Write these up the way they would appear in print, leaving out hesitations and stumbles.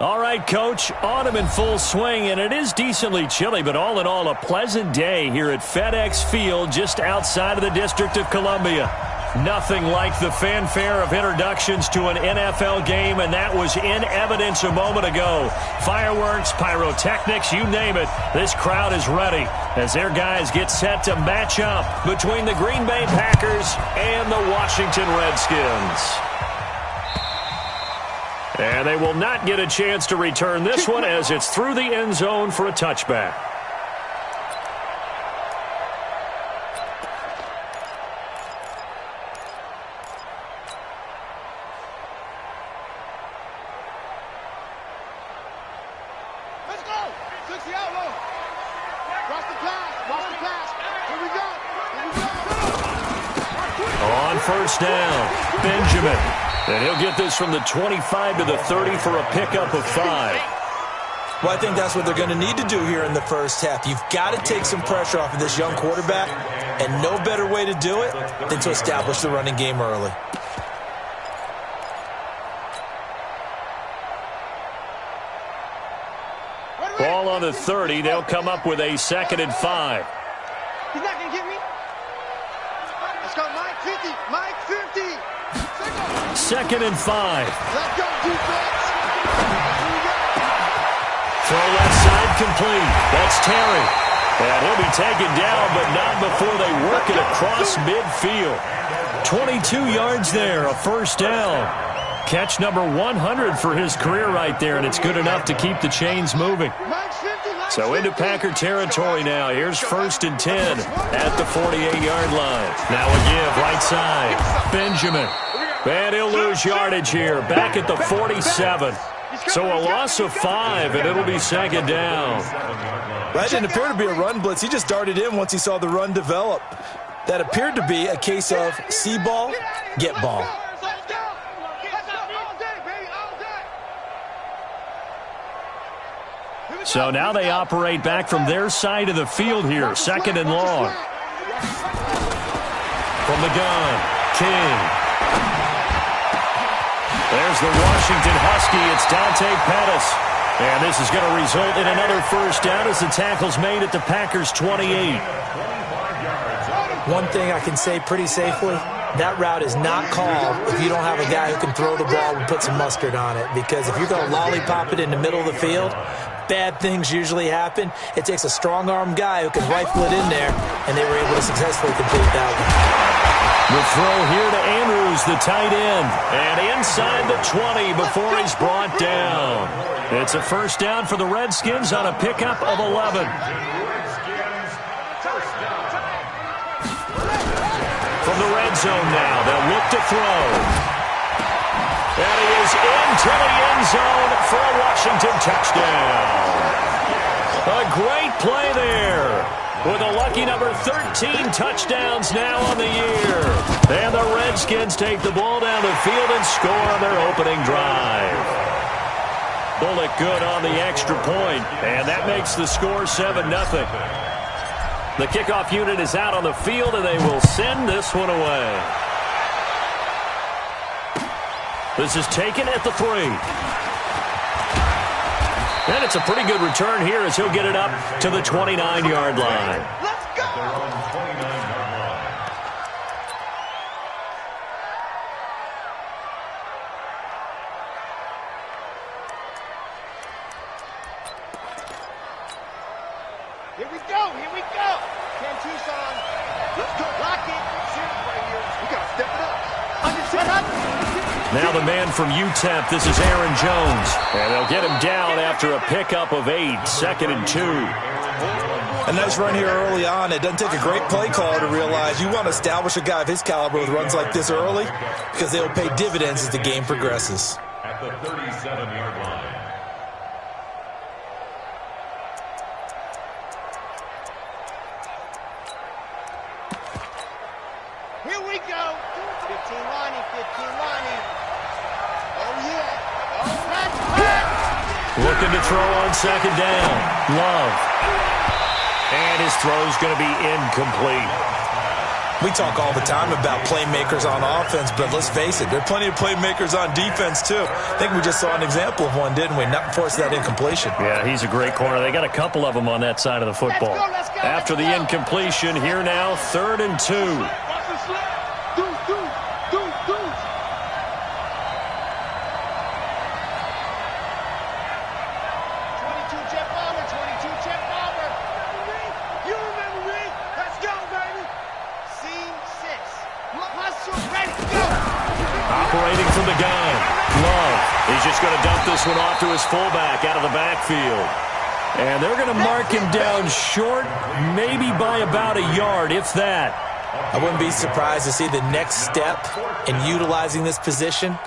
All right, Coach, autumn in full swing, and it is decently chilly, but all in all, a pleasant day here at FedEx Field just outside of the District of Columbia. Nothing like the fanfare of introductions to an NFL game, and that was in evidence a moment ago. Fireworks, pyrotechnics, you name it, this crowd is ready as their guys get set to match up between the Green Bay Packers and the Washington Redskins. And they will not get a chance to return this one as it's through the end zone for a touchback. Let's go! 60 out low. Cross the pass. Here we go. On first down, Benjamin. And he'll get this from the 25 to the 30 for a pickup of 5. Well, I think that's what they're going to need to do here in the first half. You've got to take some pressure off of this young quarterback, and no better way to do it than to establish the running game early. Ball on the 30. They'll come up with a 2nd and 5. He's not going to get me. Let's go, Mike 50. Mike 50. 2nd and 5. Let's go, defense. Throw left side complete. That's Terry. And he'll be taken down, but not before they work it across midfield. 22 yards there, a first down. Catch number 100 for his career right there, and it's good enough to keep the chains moving. So into Packer territory now. Here's 1st and 10 at the 48-yard line. Now a give, right side. Benjamin. And he'll lose yardage here, back at the 47. So a loss of 5, and it'll be 2nd down. That didn't appear to be a run blitz. He just darted in once he saw the run develop. That appeared to be a case of see ball, get ball. So now they operate back from their side of the field here, 2nd and long. From the gun, King. There's the Washington Husky. It's Dante Pettis. And this is going to result in another first down as the tackle's made at the Packers' 28. One thing I can say pretty safely, that route is not called if you don't have a guy who can throw the ball and put some mustard on it. Because if you're going to lollipop it in the middle of the field, bad things usually happen. It takes a strong-arm guy who can rifle it in there, and they were able to successfully complete that one. The throw here to Andrews, the tight end. And inside the 20 before he's brought down. It's a first down for the Redskins on a pickup of 11. From the red zone now, they'll look to throw. And he is into the end zone for a Washington touchdown. A great play there. With a lucky number 13 touchdowns now on the year. And the Redskins take the ball down the field and score on their opening drive. Bullock good on the extra point, and that makes the score 7-0. The kickoff unit is out on the field, and they will send this one away. This is taken at the 3. And it's a pretty good return here as he'll get it up to the 29-yard line. Let's go! Here we go! Ken Tucson. Let's go! Lock it! Serious right here. We gotta step it up. Understand? Now the man from UTEP, this is Aaron Jones. And they'll get him down after a pickup of 8, 2nd and 2. A nice run here early on. It doesn't take a great play caller to realize you want to establish a guy of his caliber with runs like this early because they will pay dividends as the game progresses. At the 37-yard line. Here we go. 15 lining. Oh, yeah. Oh, that's Looking to throw on 2nd down. Love. And his throw's going to be incomplete. We talk all the time about playmakers on offense, but let's face it, there are plenty of playmakers on defense, too. I think we just saw an example of one, didn't we? Not force that incompletion. Yeah, he's a great corner. They got a couple of them on that side of the football. After the incompletion, here now, 3rd and 2. Operating from the gun. Love. He's just going to dump this one off to his fullback out of the backfield. And they're going to mark him down short, maybe by about a yard, if that. I wouldn't be surprised to see the next step in utilizing this position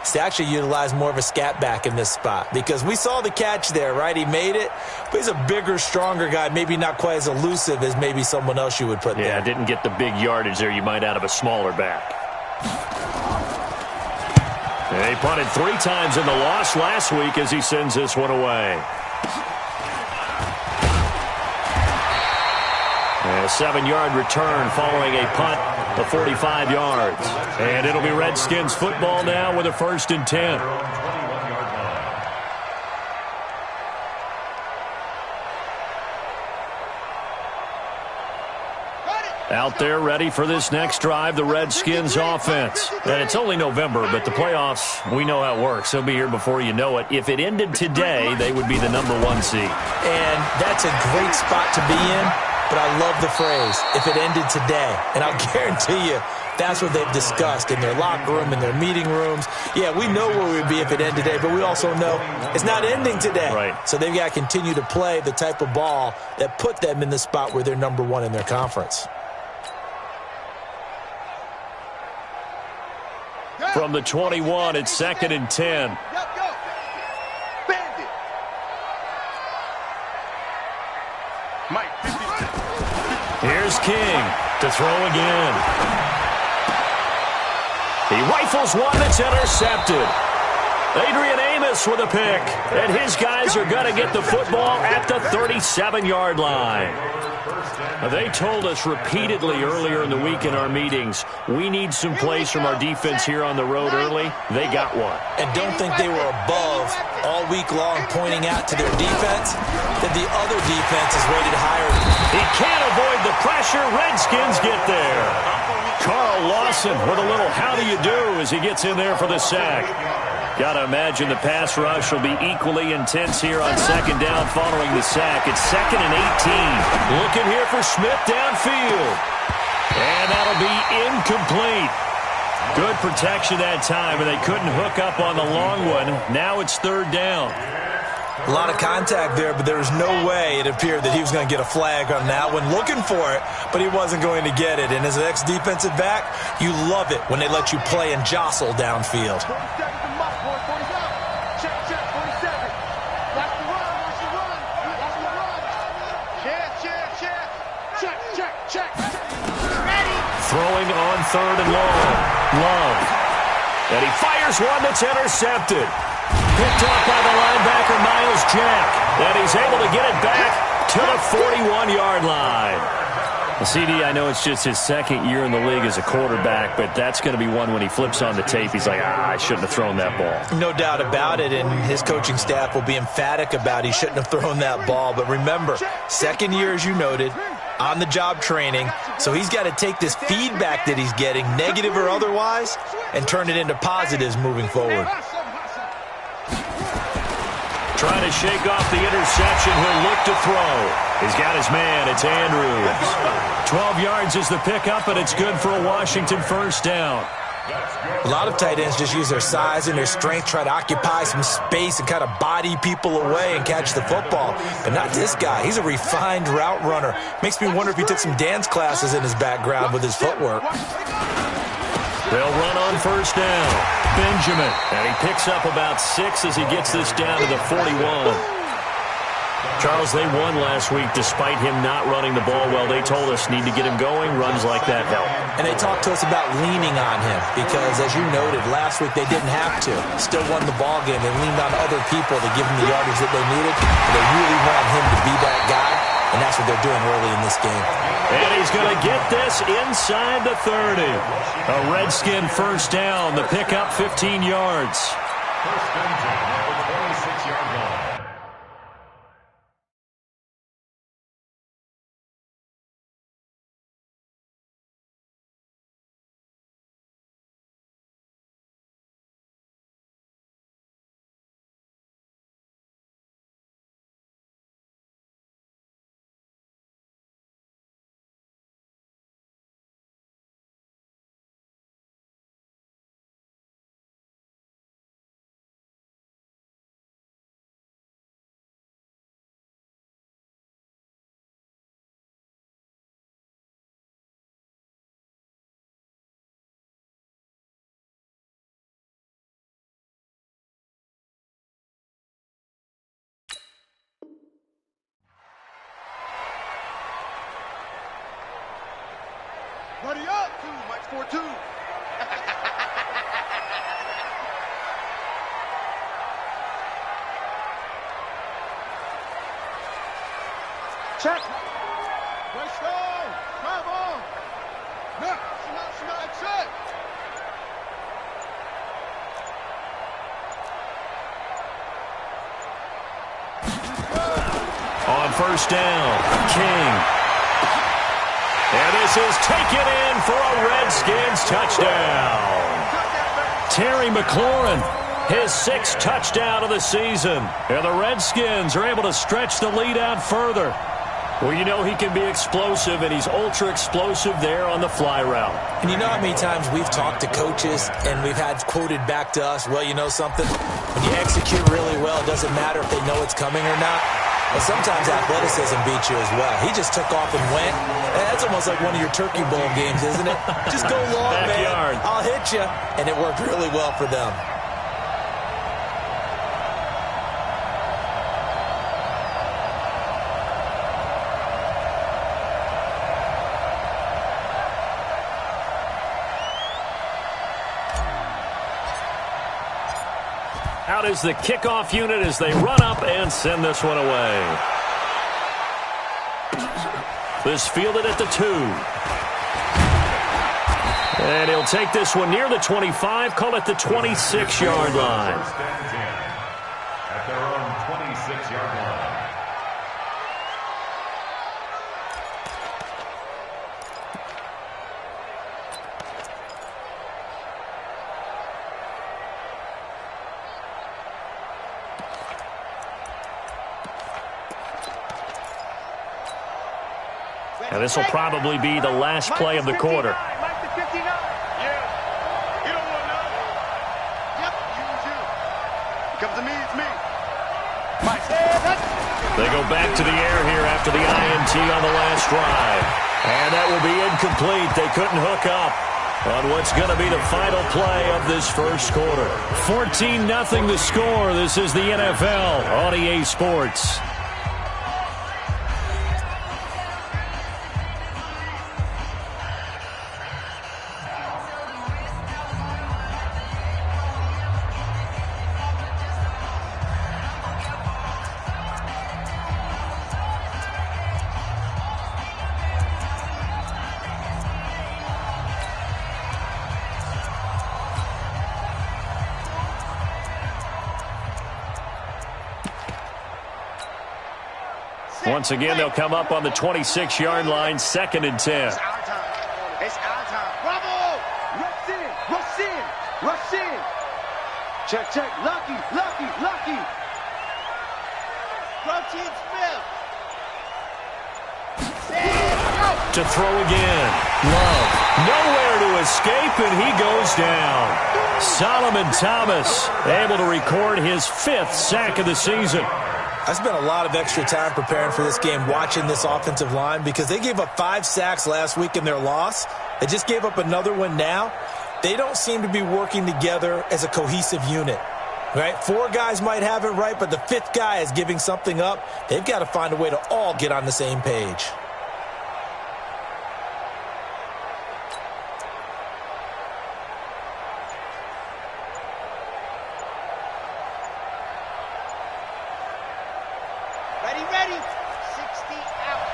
is to actually utilize more of a scat back in this spot. Because we saw the catch there, right? He made it, but he's a bigger, stronger guy, maybe not quite as elusive as maybe someone else you would put there. Yeah, didn't get the big yardage there you might out of a smaller back. They punted 3 times in the loss last week as he sends this one away. And a 7-yard return following a punt of 45 yards. And it'll be Redskins football now with a 1st and 10. Out there ready for this next drive, the Redskins offense. And it's only November, but the playoffs, we know how it works. They'll be here before you know it. If it ended today, they would be the #1 seed. And that's a great spot to be in, but I love the phrase, if it ended today. And I'll guarantee you, that's what they've discussed in their locker room, in their meeting rooms. Yeah, we know where we'd be if it ended today, but we also know it's not ending today. Right. So they've got to continue to play the type of ball that put them in the spot where they're #1 in their conference. From the 21, it's 2nd and 10. Here's King to throw again. He rifles one that's intercepted. Adrian Amos with a pick. And his guys are going to get the football at the 37-yard line. They told us repeatedly earlier in the week in our meetings, we need some plays from our defense here on the road early. They got one. And don't think they were above all week long pointing out to their defense that the other defense is rated higher. He can't avoid the pressure. Redskins get there. Carl Lawson with a little how do you do as he gets in there for the sack. Got to imagine the pass rush will be equally intense here on 2nd down following the sack. It's 2nd and 18. Looking here for Smith downfield. And that'll be incomplete. Good protection that time, and they couldn't hook up on the long one. Now it's 3rd down. A lot of contact there, but there was no way it appeared that he was going to get a flag on that one. Looking for it, but he wasn't going to get it. And as an ex-defensive back, you love it when they let you play and jostle downfield. Throwing on 3rd and long. Love. And he fires one that's intercepted. Picked off by the linebacker, Miles Jack. And he's able to get it back to the 41-yard line. The CD, I know it's just his 2nd year in the league as a quarterback, but that's going to be one when he flips on the tape. He's like, I shouldn't have thrown that ball. No doubt about it, and his coaching staff will be emphatic about he shouldn't have thrown that ball. But remember, 2nd year, as you noted, on-the-job training, so he's got to take this feedback that he's getting, negative or otherwise, and turn it into positives moving forward. Trying to shake off the interception. He'll look to throw. He's got his man. It's Andrews. 12 yards is the pickup, and it's good for a Washington 1st down. A lot of tight ends just use their size and their strength, try to occupy some space and kind of body people away and catch the football. But not this guy. He's a refined route runner. Makes me wonder if he took some dance classes in his background with his footwork. They'll run on 1st down. Benjamin. And he picks up about 6 as he gets this down to the 41. Charles, they won last week despite him not running the ball well. They told us need to get him going. Runs like that help. And they talked to us about leaning on him because, as you noted, last week they didn't have to. Still won the ball game. They leaned on other people to give him the yardage that they needed. But they really want him to be that guy. and that's what they're doing early in this game. And he's going to get this inside the 30. A Redskin first down. The pickup 15 yards. First and 10 at the 26-yard line. Buddy up, 2, Mike's 4-2. Check. Nice go. Drive on. No, check. On first down, King. And this is taken in for a Redskins touchdown. Terry McLaurin, his 6th touchdown of the season. And the Redskins are able to stretch the lead out further. Well, you know he can be explosive, and he's ultra-explosive there on the fly route. And you know how many times we've talked to coaches and we've had quoted back to us, well, you know something? When you execute really well, it doesn't matter if they know it's coming or not. But sometimes athleticism beats you as well. He just took off and went. That's almost like one of your Turkey Bowl games, isn't it? Just go long, Backyard. man. I'll hit you. And it worked really well for them. Out is the kickoff unit as they run up and send this one away. This fielded at the 2. And he'll take this one near the 25, call it the 26-yard line. First and 10 at their own 26-yard line. And this will probably be the last play of the quarter. Mike the 59. Yeah. You don't want none. Yep, you. Comes to me, it's me. Mike. They go back to the air here after the INT on the last drive. And that will be incomplete. They couldn't hook up on what's going to be the final play of this first quarter. 14-0 the score. This is the NFL on EA Sports. Once again, they'll come up on the 26-yard line, 2nd and 10. It's our time. It's our time. Bravo! Rush in. Rush in. Rush in. Check, check. Lucky. Protein Smith. To throw again. Love. Nowhere to escape, and he goes down. Solomon Thomas able to record his 5th sack of the season. I spent a lot of extra time preparing for this game, watching this offensive line, because they gave up 5 sacks last week in their loss. They just gave up another one now. They don't seem to be working together as a cohesive unit, right? 4 guys might have it right, but the 5th guy is giving something up. They've got to find a way to all get on the same page. Ready. 60 out.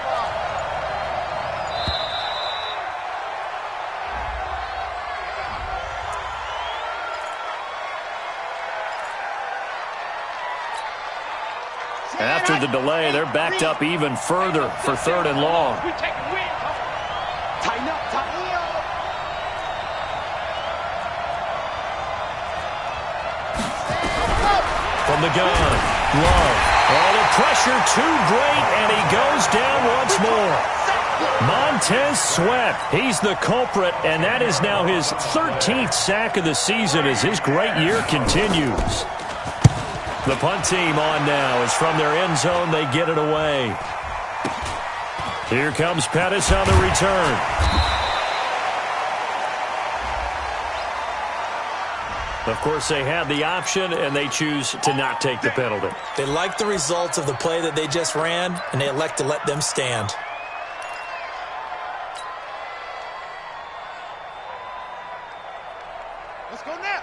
After the delay, they're backed up even further for 3rd and long. Tighten up, tighten up. From the gun, Love. Oh, the pressure too great, and he goes down once more. Montez Sweat, he's the culprit, and that is now his 13th sack of the season as his great year continues. The punt team on now is from their end zone. They get it away. Here comes Pettis on the return. Of course, they had the option, and they choose to not take the penalty. They like the results of the play that they just ran, and they elect to let them stand. Let's go now.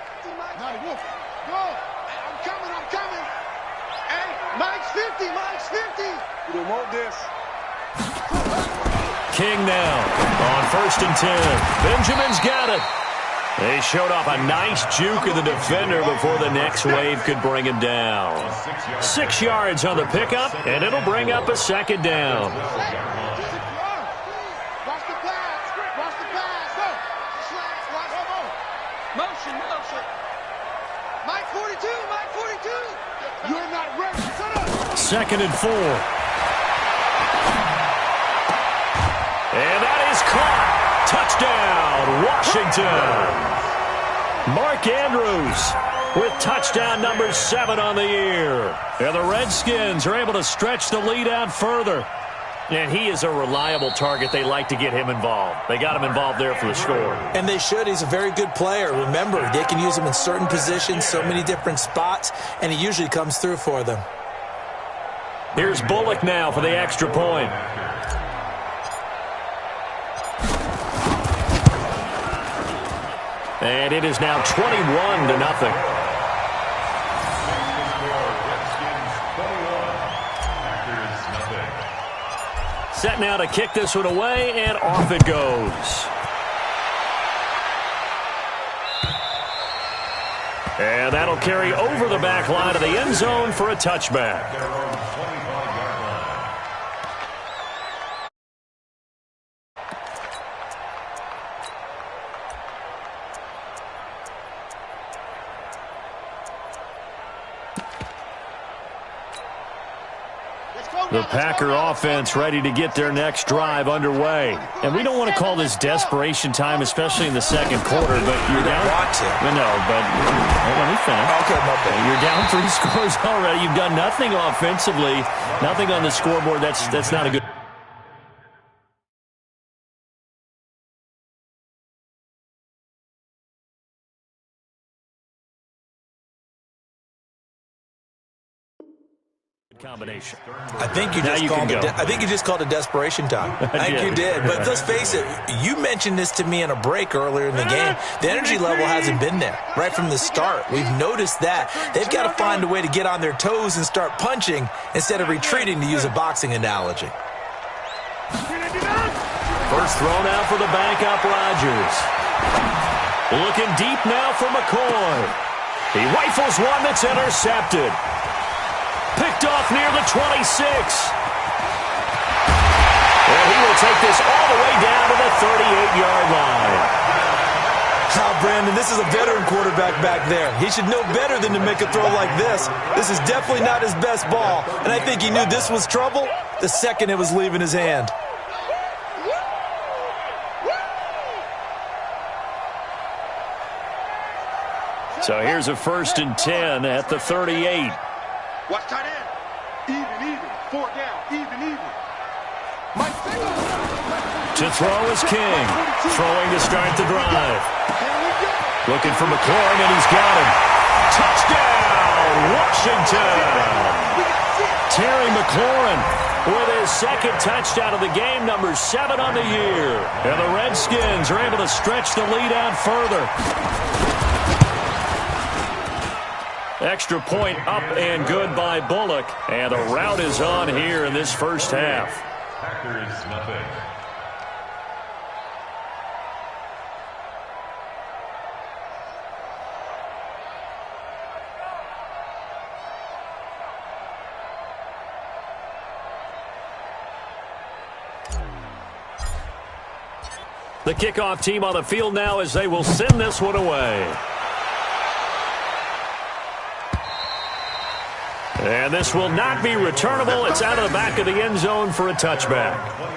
Go. I'm coming. Hey, Mike's 50, Mike's 50. We don't want this. King now on 1st and 10. Benjamin's got it. They showed off a nice juke of the defender before the next wave could bring him down. 6 yards on the pickup, and it'll bring up a 2nd down. Watch the pass. Go. Motion. Mike 42. You're not ready. Shut up. 2nd and 4. And that is caught. Touchdown, Washington. Mark Andrews with touchdown number 7 on the year. And the Redskins are able to stretch the lead out further. And he is a reliable target. They like to get him involved. They got him involved there for the score. And they should. He's a very good player. Remember, they can use him in certain positions, so many different spots, and he usually comes through for them. Here's Bullock now for the extra point. And it is now 21-0. Set now to kick this one away, and off it goes. And that'll carry over the back line of the end zone for a touchback. The Packer offense ready to get their next drive underway. And we don't want to call this desperation time, especially in the 2nd quarter, but you're down. Want to. No, but let me finish. Okay, my bad. You're down 3 scores already. You've done nothing offensively, nothing on the scoreboard. That's not a good. Combination. I think you just called it desperation time. I think you did. But let's face it, you mentioned this to me in a break earlier in the game. The energy level hasn't been there right from the start. We've noticed that. They've got to find a way to get on their toes and start punching instead of retreating, to use a boxing analogy. First thrown out for the backup, Rodgers. Looking deep now for McCoy. He rifles one that's intercepted. Picked off near the 26. And he will take this all the way down to the 38-yard line. Now, Brandon, this is a veteran quarterback back there. He should know better than to make a throw like this. This is definitely not his best ball, and I think he knew this was trouble the second it was leaving his hand. So here's a 1st and 10 at the 38. Watch tight end. Even. 4 down. Even. Mike. To throw is King. Throwing to start the drive. Looking for McLaurin, and he's got him. Touchdown, Washington. Terry McLaurin with his 2nd touchdown of the game, number 7 on the year. And the Redskins are able to stretch the lead out further. Extra point up and good by Bullock. And the route is on here in this first half. Packers nothing. The kickoff team on the field now as they will send this one away. And this will not be returnable. It's out of the back of the end zone for a touchback.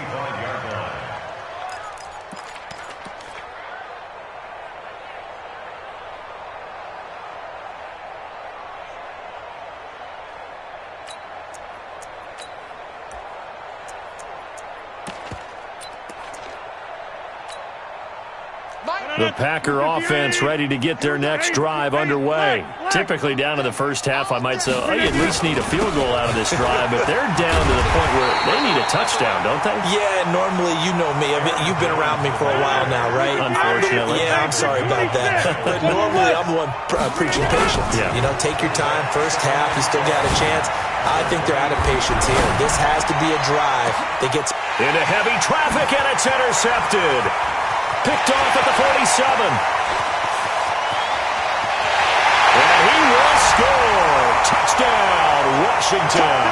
The Packer offense ready to get their next drive underway. Typically down to the first half, I might say, oh, you at least need a field goal out of this drive, but they're down to the point where they need a touchdown, don't they? Yeah, normally, you know me. I mean, you've been around me for a while now, right? Unfortunately. I'm sorry about that. But normally, I'm the one preaching patience. Yeah. You know, take your time. First half, you still got a chance. I think they're out of patience here. This has to be a drive that gets into heavy traffic, and it's intercepted. Picked off at the 47. And he will score. Touchdown, Washington.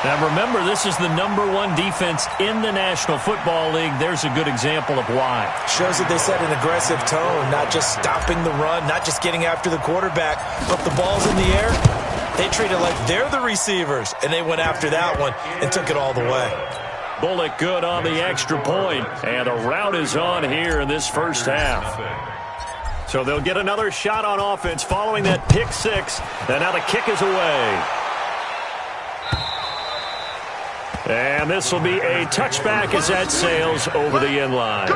Now remember, this is the #1 defense in the National Football League. There's a good example of why. Shows that they set an aggressive tone, not just stopping the run, not just getting after the quarterback, but the ball's in the air. They treat it like they're the receivers, and they went after that one and took it all the way. Bullock good on the extra point, and a rout is on here in this first half. So they'll get another shot on offense following that pick six, and now the kick is away. And this will be a touchback as that sails over the end line.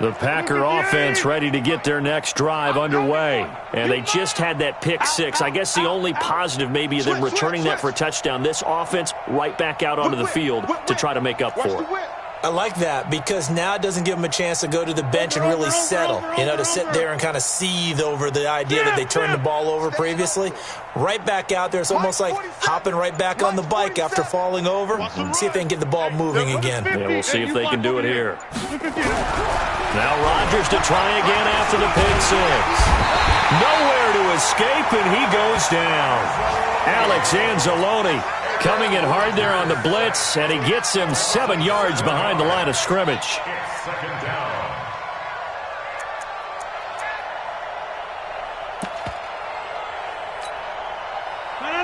The Packer offense ready to get their next drive underway. And they just had that pick six. I guess the only positive maybe of them returning that for a touchdown. This offense right back out onto the field to try to make up for it. I like that because now it doesn't give them a chance to go to the bench and really settle, you know, to sit there and kind of seethe over the idea that they turned the ball over previously. Right back out there, it's almost like hopping right back on the bike after falling over. See if they can get the ball moving again. Yeah, we'll see if they can do it here. Now Rodgers to try again after the pick six. Nowhere to escape, and he goes down. Alex Anzalone coming in hard there on the blitz, and he gets him 7 yards behind the line of scrimmage.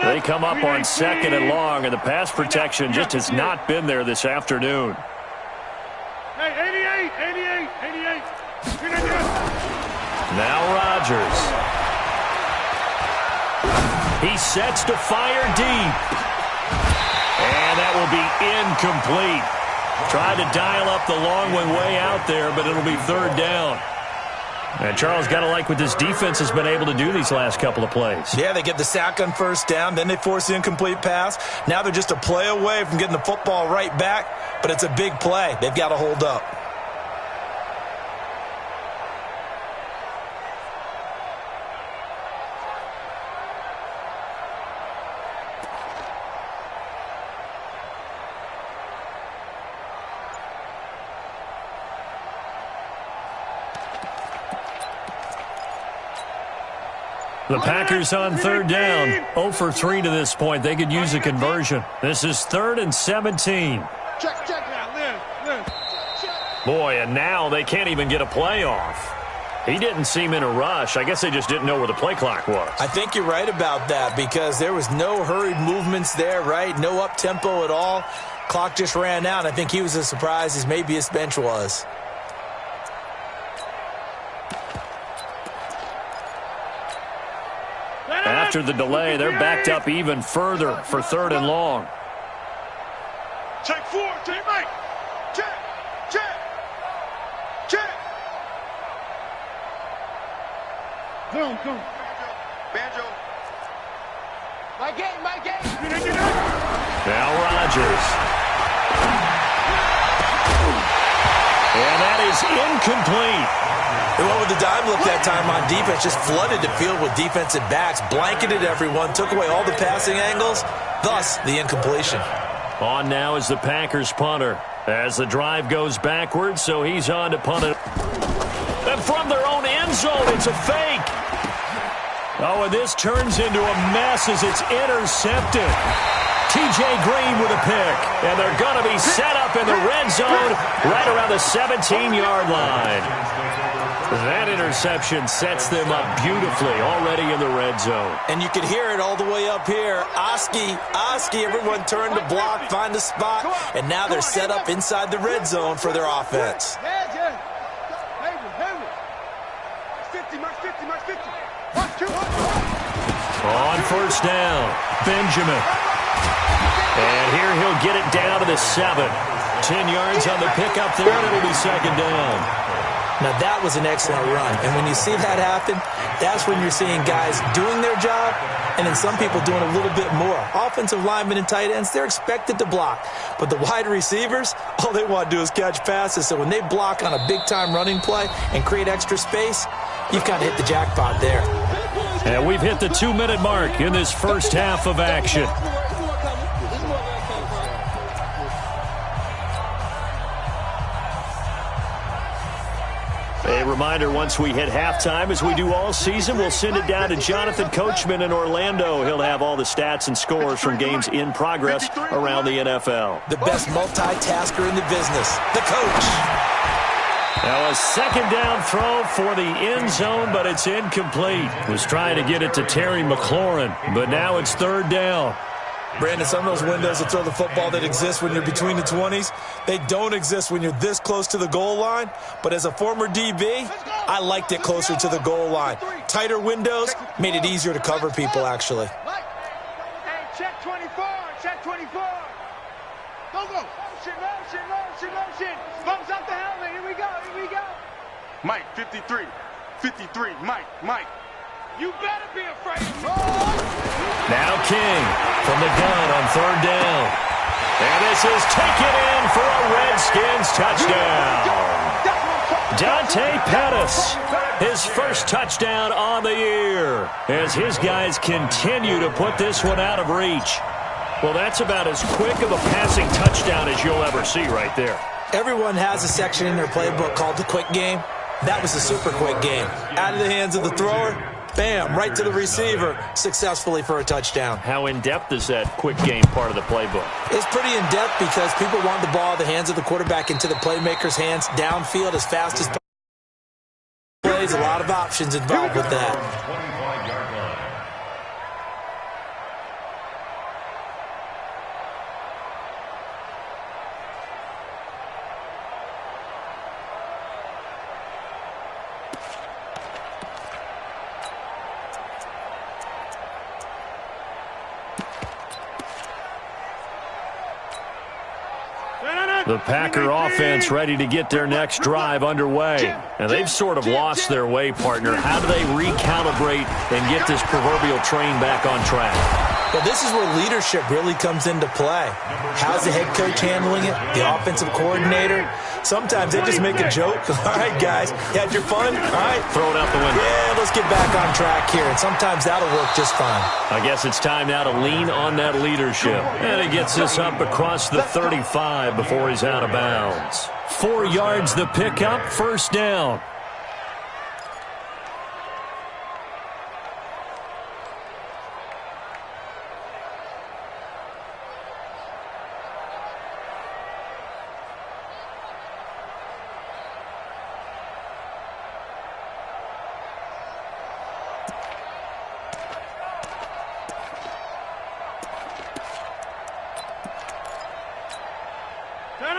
They come up on 2nd and long, and the pass protection just has not been there this afternoon. Hey, 88. Now Rodgers. He sets to fire deep. And that will be incomplete. Tried to dial up the long one way out there, but it'll be 3rd down. And Charles, got to like what this defense has been able to do these last couple of plays. Yeah, they get the sack on 1st down, then they force the incomplete pass. Now they're just a play away from getting the football right back, but it's a big play. They've got to hold up. The Packers on 3rd down. 0 for 3 to this point. They could use a conversion. This is 3rd and 17. Check now, Lynn. Boy, and now they can't even get a play off. He didn't seem in a rush. I guess they just didn't know where the play clock was. I think you're right about that because there was no hurried movements there, right? No up-tempo at all. Clock just ran out. I think he was as surprised as maybe his bench was. After the delay, they're backed up even further for 3rd and long. Check 4, check right. Check. Come. Banjo. My game. Now Rodgers. And that is incomplete. They went with the dime look that time on defense, just flooded the field with defensive backs, blanketed everyone, took away all the passing angles, thus the incompletion. On now is the Packers punter as the drive goes backwards, so he's on to punt it. And from their own end zone. It's a fake. Oh, and this turns into a mess as it's intercepted. T.J. Green with a pick. And they're going to be set up in the red zone right around the 17-yard line. That interception sets them up beautifully already in the red zone. And you can hear it all the way up here. Oski, everyone turned to block, find a spot, and now they're set up inside the red zone for their offense. On first down, Benjamin. And here he'll get it down to the 7. 10 yards on the pickup there, and it'll be second down. Now, that was an excellent run. And when you see that happen, that's when you're seeing guys doing their job and then some people doing a little bit more. Offensive linemen and tight ends, they're expected to block. But the wide receivers, all they want to do is catch passes. So when they block on a big-time running play and create extra space, you've kind of hit the jackpot there. And we've hit the 2-minute mark in this first half of action. A reminder, once we hit halftime, as we do all season, we'll send it down to Jonathan Coachman in Orlando. He'll have all the stats and scores from games in progress around the NFL. The best multitasker in the business, the coach. Now a second down throw for the end zone, but it's incomplete. Was trying to get it to Terry McLaurin, but now it's third down. Brandon, some of those windows to throw the football that exist when you're between the 20s, they don't exist when you're this close to the goal line. But as a former DB, I liked it closer to the goal line. Tighter windows made it easier to cover people, actually. Hey, check 24, check 24. Go. Motion. Bumps out the helmet. Here we go. Mike, 53, Mike. You better be afraid of me. Now King from the gun on third down. And this is taken in for a Redskins touchdown. Dante Pettis, his first touchdown on the year, as his guys continue to put this one out of reach. Well, that's about as quick of a passing touchdown as you'll ever see right there. Everyone has a section in their playbook called the quick game. That was a super quick game. Out of the hands of the thrower, bam, right to the receiver, successfully for a touchdown. How in-depth is that quick game part of the playbook? It's pretty in-depth because people want the ball out of the hands of the quarterback into the playmaker's hands, downfield as fast as possible. Plays, a lot of options involved with that. The Packer offense ready to get their next drive underway. And they've sort of lost their way, partner. How do they recalibrate and get this proverbial train back on track? Well, this is where leadership really comes into play. How's the head coach handling it? The offensive coordinator? Sometimes they just make a joke. All right, guys, you had your fun? All right. Throw it out the window. Yeah, let's get back on track here. And sometimes that'll work just fine. I guess it's time now to lean on that leadership. And he gets this up across the 35 before he's out of bounds. 4 yards the pickup, first down.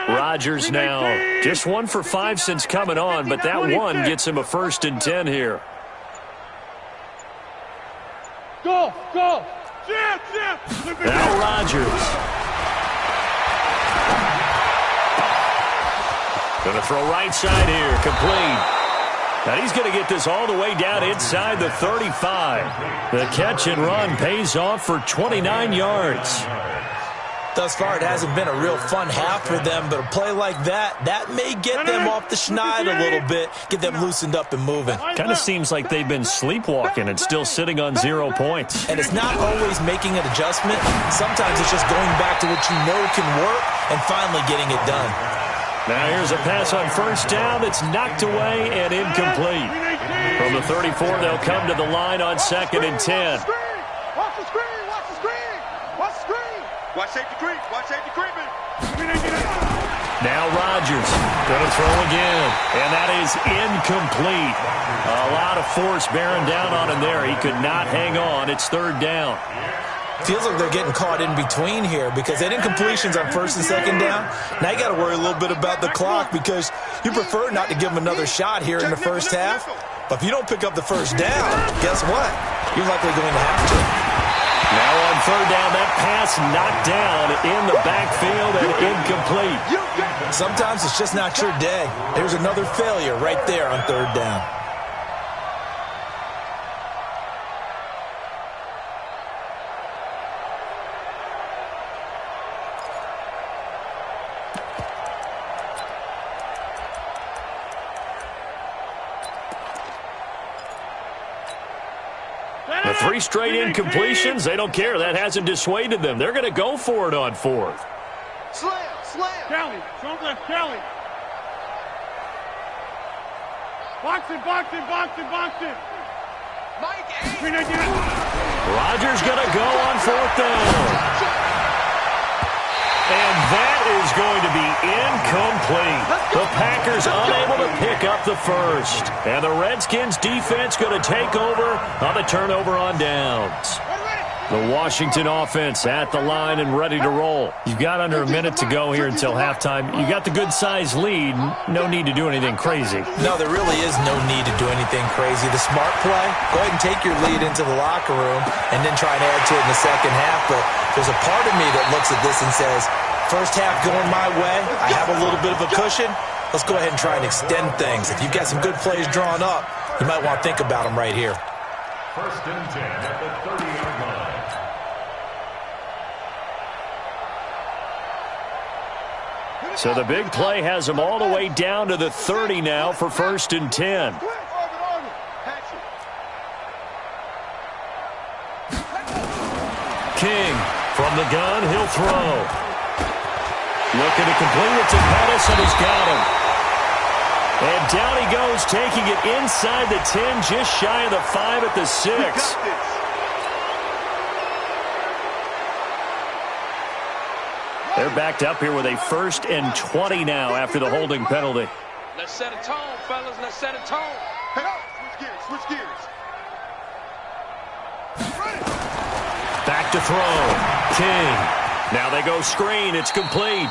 Rodgers now just 1 for 5 since coming on, but that one gets him a 1st and 10 here. Go. Now Rodgers. Going to throw right side here, complete. And he's going to get this all the way down inside the 35. The catch and run pays off for 29 yards. Thus far, it hasn't been a real fun half for them, but a play like that may get them off the schneid a little bit, get them loosened up and moving. Kind of seems like they've been sleepwalking and still sitting on 0 points. And it's not always making an adjustment. Sometimes it's just going back to what you know can work and finally getting it done. Now here's a pass on first down that's knocked away and incomplete. From the 34, they'll come to the line on 2nd and 10. Watch the screen! Watch the screen! Watch the screen! Watch safety creep! Watch safety creeping! Now Rodgers going to throw again, and that is incomplete. A lot of force bearing down on him there. He could not hang on. It's 3rd down. Feels like they're getting caught in between here because they did incompletions on 1st and 2nd down. Now you got to worry a little bit about the clock because you prefer not to give them another shot here in the first half. But if you don't pick up the 1st down, guess what? You're likely going to have to. Now on 3rd down, that pass knocked down in the backfield and incomplete. Sometimes it's just not your day. There's another failure right there on 3rd down. The 3 straight incompletions, they don't care. That hasn't dissuaded them. They're going to go for it on 4th. Slam! Slam! Kelly, don't left Kelly. Box it, box it, box it, box it. Mike, Rodgers going to go on 4th down. And that is going to be incomplete. The Packers unable to pick up the 1st. And the Redskins defense going to take over on the turnover on downs. The Washington offense at the line and ready to roll. You've got under a minute to go here until halftime. You got the good-sized lead. No need to do anything crazy. No, there really is no need to do anything crazy. The smart play, go ahead and take your lead into the locker room and then try and add to it in the second half. But there's a part of me that looks at this and says, first half going my way, I have a little bit of a cushion. Let's go ahead and try and extend things. If you've got some good plays drawn up, you might want to think about them right here. 1st and 10 at the 30-yard line. So the big play has them all the way down to the 30 now for 1st and 10. King from the gun, he'll throw. Looking to complete it to Pettis, and he's got him. And down he goes, taking it inside the 10, just shy of the 5 at the 6. They're backed up here with a 1st and 20 now after the holding penalty. Let's set a tone, fellas. Let's set a tone. Hey, switch gears, switch gears. Back to throw. King. Now they go screen. It's complete.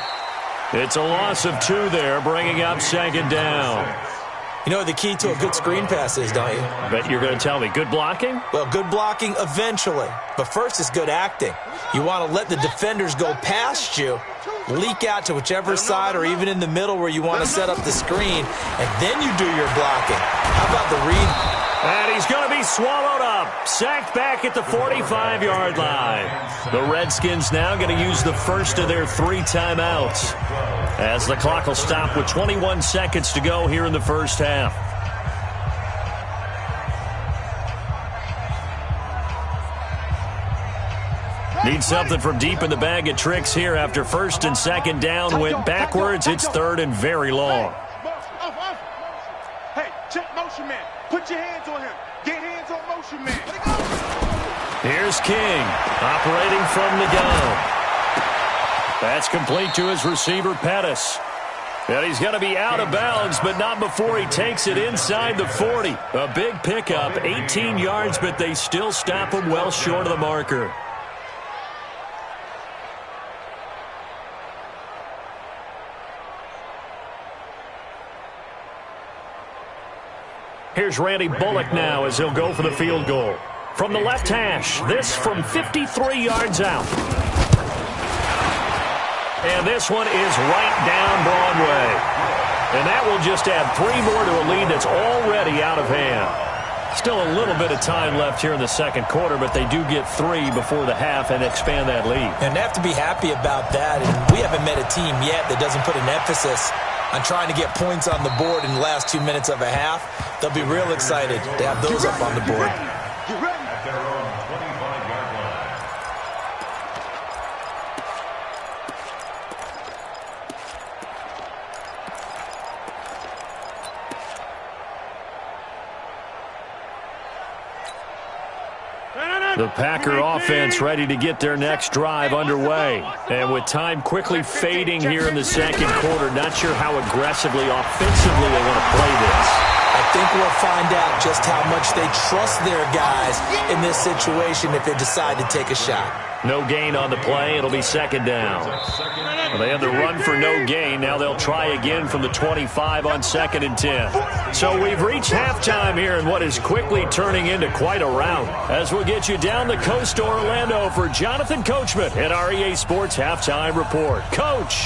It's a loss of 2 there, bringing up 2nd down. You know what the key to a good screen pass is, don't you? But you're going to tell me, good blocking? Well, good blocking eventually. But first is good acting. You want to let the defenders go past you, leak out to whichever side or even in the middle where you want to set up the screen, and then you do your blocking. How about the read? And he's going to be swallowed up. Sacked back at the 45-yard line. The Redskins now going to use the first of their 3 timeouts, as the clock will stop with 21 seconds to go here in the first half. Need something from deep in the bag of tricks here after 1st and 2nd down went backwards. It's 3rd and very long. Hey, check motion man. Put your hands on him. Get hands on motion man. Here's King operating from the gun. That's complete to his receiver, Pettis. And he's going to be out of bounds, but not before he takes it inside the 40. A big pickup, 18 yards, but they still stop him well short of the marker. Here's Randy Bullock now as he'll go for the field goal. From the left hash, this from 53 yards out. And this one is right down Broadway. And that will just add 3 more to a lead that's already out of hand. Still a little bit of time left here in the second quarter, but they do get 3 before the half and expand that lead. And they have to be happy about that. And we haven't met a team yet that doesn't put an emphasis on trying to get points on the board in the last 2 minutes of a half. They'll be real excited to have those up on the board. Get ready. At their own 25-yard line. The Packer offense ready to get their next drive underway. And with time quickly fading here in the second quarter, not sure how aggressively, offensively they want to play this. I think we'll find out just how much they trust their guys in this situation if they decide to take a shot. No gain on the play. It'll be second down. Well, they had the run for no gain. Now they'll try again from the 25 on 2nd and 10. So we've reached halftime here in what is quickly turning into quite a rout. As we'll get you down the coast to Orlando for Jonathan Coachman at our EA Sports Halftime Report. Coach.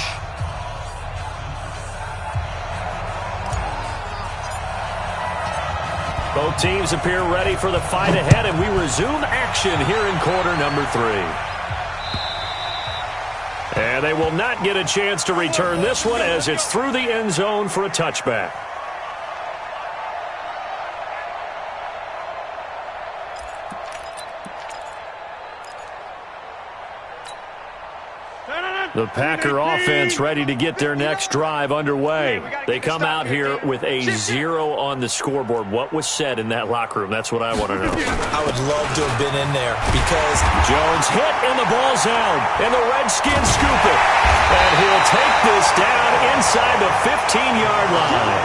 Both teams appear ready for the fight ahead, and we resume action here in quarter number 3. And they will not get a chance to return this one as it's through the end zone for a touchback. The Packer offense ready to get their next drive underway. They come out here with a 0 on the scoreboard. What was said in that locker room? That's what I want to know. I would love to have been in there because Jones hit and the ball's out. And the Redskins scoop it. And he'll take this down inside the 15-yard line.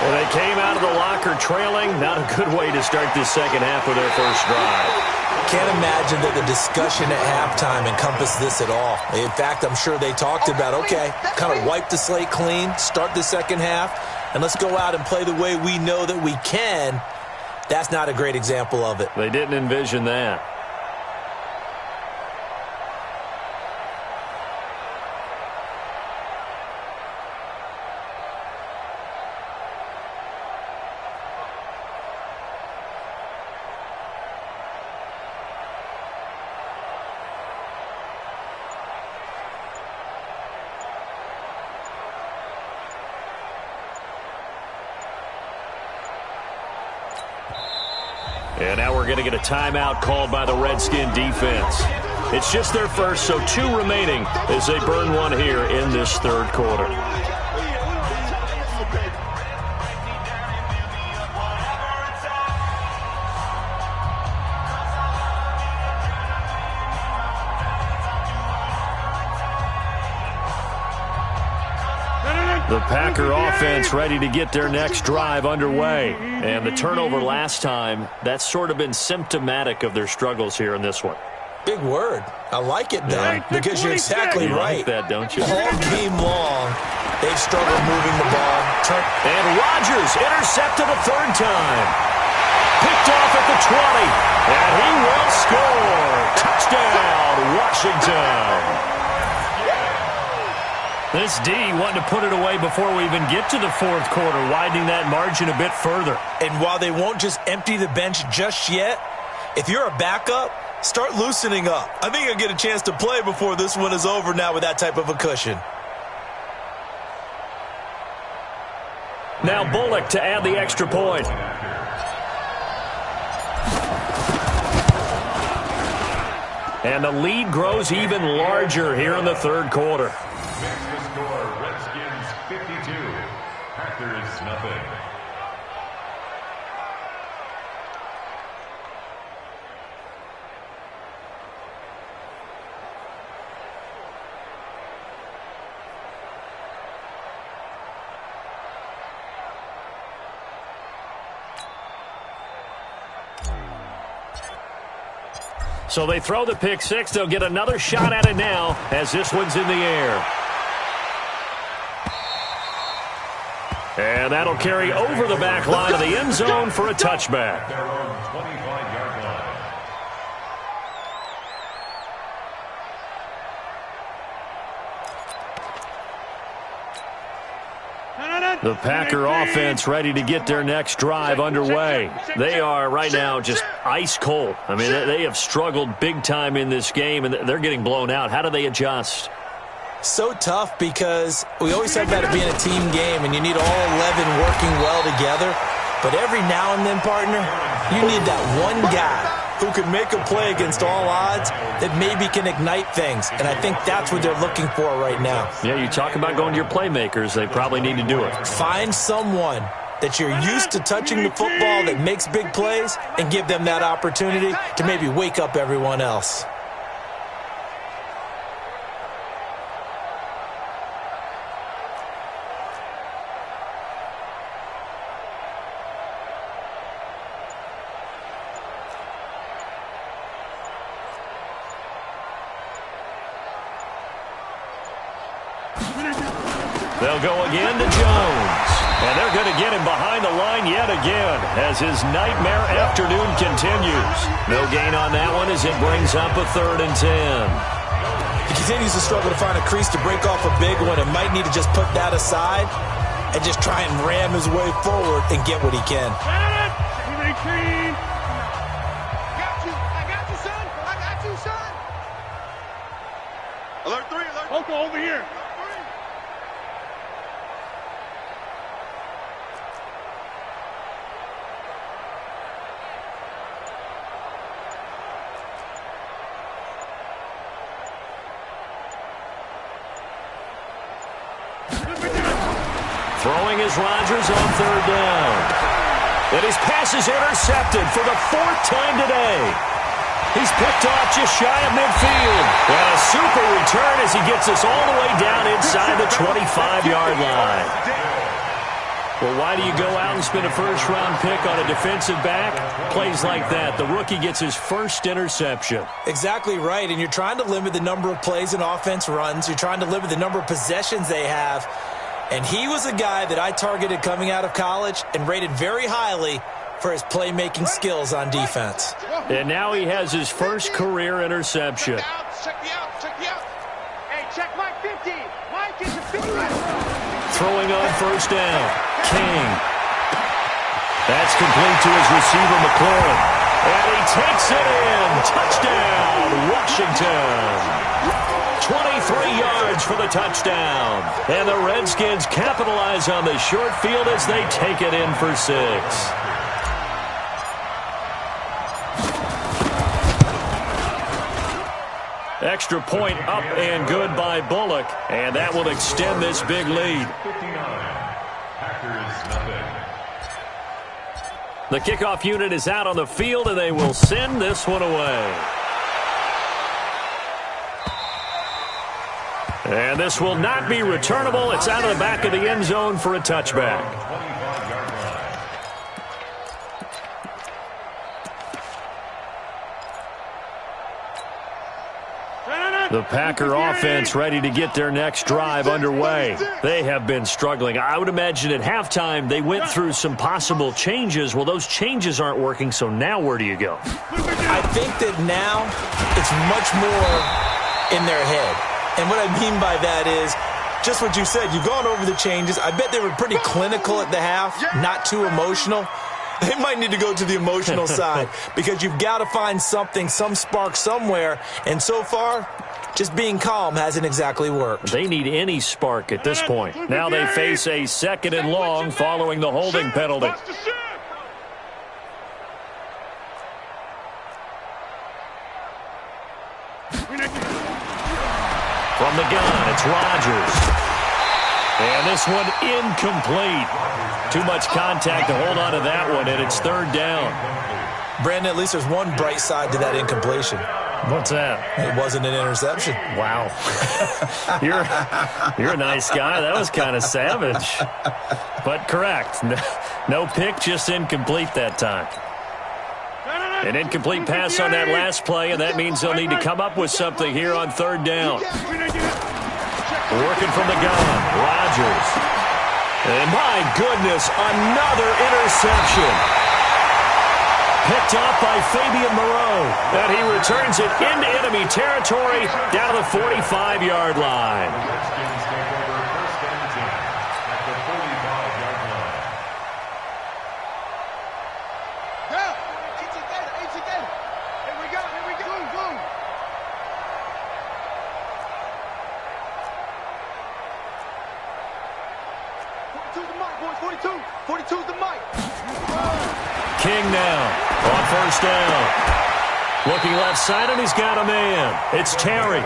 Well, they came out of the locker trailing. Not a good way to start this second half with their first drive. Can't imagine that the discussion at halftime encompassed this at all. In fact, I'm sure they talked about, okay, kind of wipe the slate clean, start the second half, and let's go out and play the way we know that we can. That's not a great example of it. They didn't envision that. And now we're going to get a timeout called by the Redskin defense. It's just their first, so 2 remaining as they burn one here in this third quarter. The Packer offense ready to get their next drive underway. And the turnover last time, that's sort of been symptomatic of their struggles here in this one. Big word. I like it, though, because you're exactly right. You like that, don't you? All game long, they've struggled moving the ball. And Rodgers intercepted a third time. Picked off at the 20. And he will score. Touchdown, Washington. This D wanting to put it away before we even get to the fourth quarter, widening that margin a bit further. And while they won't just empty the bench just yet, if you're a backup, start loosening up. I think you'll get a chance to play before this one is over now with that type of a cushion. Now Bullock to add the extra point. And the lead grows even larger here in the third quarter. Redskins 52, Packers nothing. So they throw the pick six. They'll get another shot at it now as this one's in the air. And that'll carry over the back line of the end zone for a touchback. Their own 25-yard line. The Packer offense ready to get their next drive underway. They are right now just ice cold. I mean, they have struggled big time in this game, and they're getting blown out. How do they adjust? So tough because we always have about it being a team game, and you need all 11 working well together. But every now and then, partner, you need that one guy who can make a play against all odds that maybe can ignite things. And I think that's what they're looking for right now. Yeah, you talk about going to your playmakers. They probably need to do it. Find someone that you're used to touching the football that makes big plays and give them that opportunity to maybe wake up everyone else. They'll go again to Jones. And they're going to get him behind the line yet again as his nightmare afternoon continues. No gain on that one as it brings up a 3rd and 10. He continues to struggle to find a crease to break off a big one and might need to just put that aside and just try and ram his way forward and get what he can. I got you, son. I got you, son. Alert 3, alert. Oko, over here. Throwing is Rodgers on 3rd down. And his pass is intercepted for the 4th time today. He's picked off just shy of midfield. And a super return as he gets us all the way down inside the 25-yard line. Well, why do you go out and spend a first-round pick on a defensive back? Plays like that. The rookie gets his first interception. Exactly right, and you're trying to limit the number of plays an offense runs. You're trying to limit the number of possessions they have. And he was a guy that I targeted coming out of college and rated very highly for his playmaking skills on defense. And now he has his first career interception. Check me out. Hey, check Mike 50. Mike is a 50. Throwing on 1st down. King. That's complete to his receiver, McLaurin. And he takes it in. Touchdown, Washington. 23 yards for the touchdown. And the Redskins capitalize on the short field as they take it in for 6. Extra point up and good by Bullock. And that will extend this big lead. 59. Packers nothing. The kickoff unit is out on the field, and they will send this one away. And this will not be returnable. It's out of the back of the end zone for a touchback. 25-yard line. The Packer offense ready to get their next drive underway. They have been struggling. I would imagine at halftime they went through some possible changes. Well, those changes aren't working, so now where do you go? I think that now it's much more in their head. And what I mean by that is just what you said. You've gone over the changes. I bet they were pretty clinical at the half, not too emotional. They might need to go to the emotional side because you've got to find something, some spark somewhere. And so far, just being calm hasn't exactly worked. They need any spark at this point. Now they face a 2nd and long following the holding penalty. From the gun, it's Rodgers. And this one incomplete. Too much contact to hold on to that one, and it's 3rd down. Brandon, at least there's one bright side to that incompletion. What's that? It wasn't an interception. Wow. You're a nice guy. That was kind of savage. But correct. No pick, just incomplete that time. An incomplete pass on that last play, and that means they'll need to come up with something here on 3rd down. Working from the gun, Rodgers. And my goodness, another interception. Picked off by Fabian Moreau. And he returns it into enemy territory down to the 45-yard line. Redskins take over 1st and 10 at the 45-yard line. Here we go. Boom. 42's the mic, boys. 42's the mic. King now on 1st down. Looking left side, and he's got a man. It's Terry.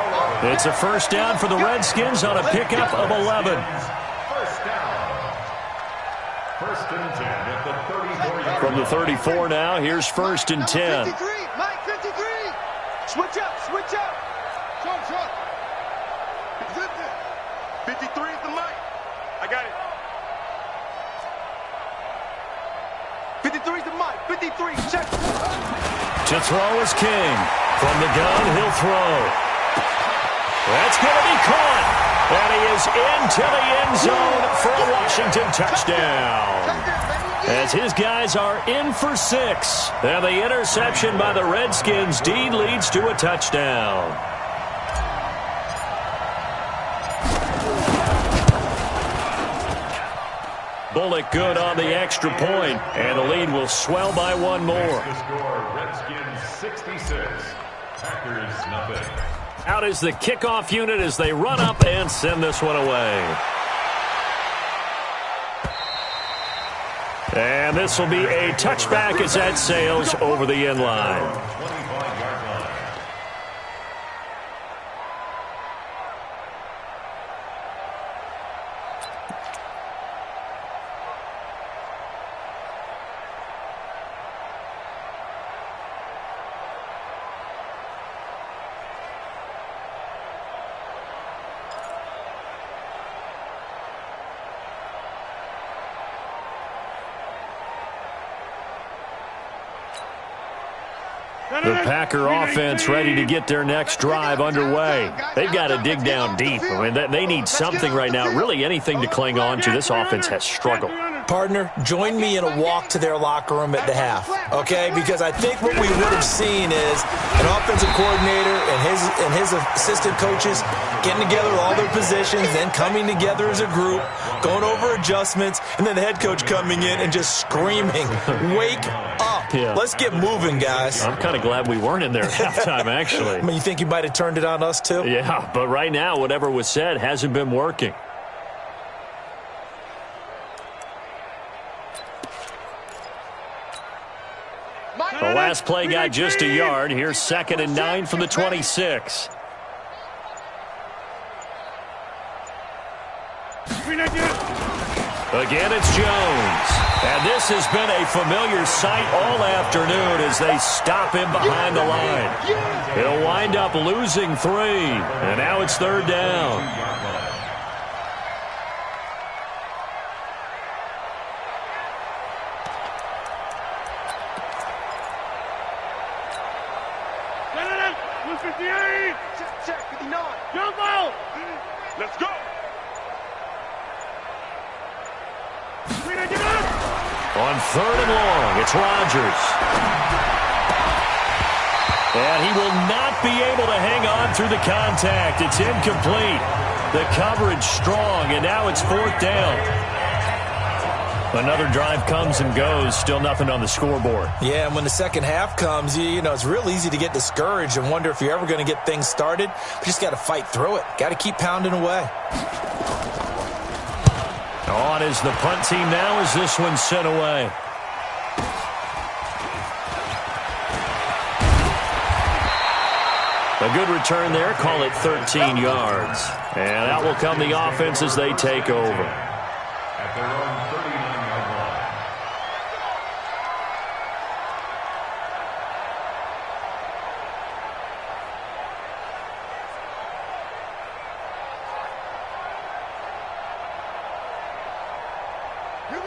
It's a 1st down for the Redskins on a pickup of 11. 1st down. First and 10 at the 34-yard From the 34 now, here's first and 10. 53, Mike 53. Switch up, switch up. Short, short. 53 is the mic. I got it. 53 is the mic. 53, check. To throw is King. From the gun, he'll throw. That's going to be caught. And he is into the end zone for a Washington touchdown. As his guys are in for 6. And the interception by the Redskins' D leads to a touchdown. Bullock good on the extra point, and the lead will swell by one more. The score, Redskins 66, Packers nothing. Out is the kickoff unit as they run up and send this one away. And this will be a touchback as that sails over the end line. 25-yard line. The Packer offense ready to get their next drive underway. They've got to dig down deep. I mean, they need something right now, really anything to cling on to. This offense has struggled. Partner, join me in a walk to their locker room at the half, okay? Because I think what we would have seen is an offensive coordinator and his assistant coaches getting together all their positions, then coming together as a group, going over adjustments, and then the head coach coming in and just screaming, "Wake up. Yeah. Let's get moving, guys." I'm kind of glad we weren't in there at halftime, actually. I mean, you think you might have turned it on us, too? Yeah, but right now, whatever was said hasn't been working. The last play got just a yard. Here's 2nd and 9 from the 26. Again, it's Jones. And this has been a familiar sight all afternoon as they stop him behind the line. He'll wind up losing 3. And now it's 3rd down. Check, 59. Jump out! Let's go. On 3rd and long, it's Rodgers. And he will not be able to hang on through the contact. It's incomplete. The coverage strong, and now it's 4th down. Another drive comes and goes, still nothing on the scoreboard. Yeah, and when the second half comes, you know, it's real easy to get discouraged and wonder if you're ever going to get things started. But you just got to fight through it. Got to keep pounding away. On is the punt team now as this one's sent away. A good return there, call it 13 yards. And out will come the offense as they take over. At their own 39-yard line.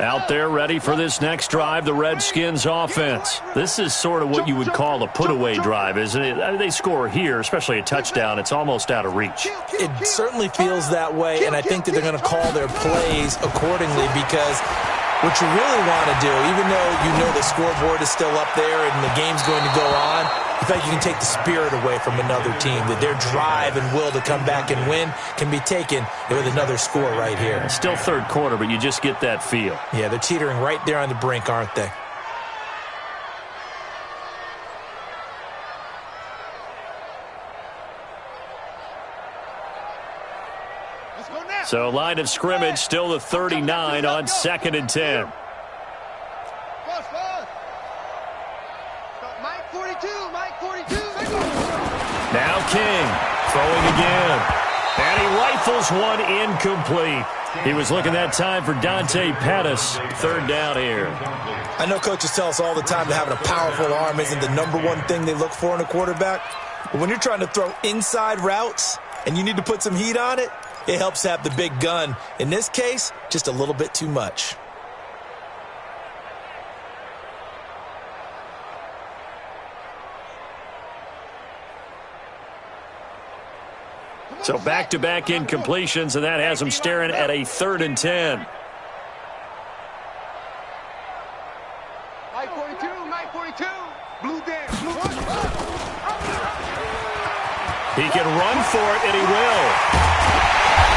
Out there ready for this next drive, the Redskins offense. This is sort of what you would call a put-away drive, isn't it? They score here, especially a touchdown. It's almost out of reach. It certainly feels that way, and I think that they're going to call their plays accordingly because what you really want to do, even though you know the scoreboard is still up there and the game's going to go on, in fact, you can take the spirit away from another team, that their drive and will to come back and win can be taken with another score right here. It's still 3rd quarter, but you just get that feel. Yeah, they're teetering right there on the brink, aren't they? So line of scrimmage still the 39 on 2nd and 10. Mike 42, Mike 42. Now King throwing again. And he rifles Drills one incomplete. He was looking that time for Dante Pettis. Third down here. I know coaches tell us all the time that having a powerful arm isn't the #1 thing they look for in a quarterback. But when you're trying to throw inside routes and you need to put some heat on it, it helps to have the big gun. In this case, just a little bit too much. So back-to-back incompletions, and that has him staring at a 3rd and 10. 942. Blue dance. He can run for it, and he will.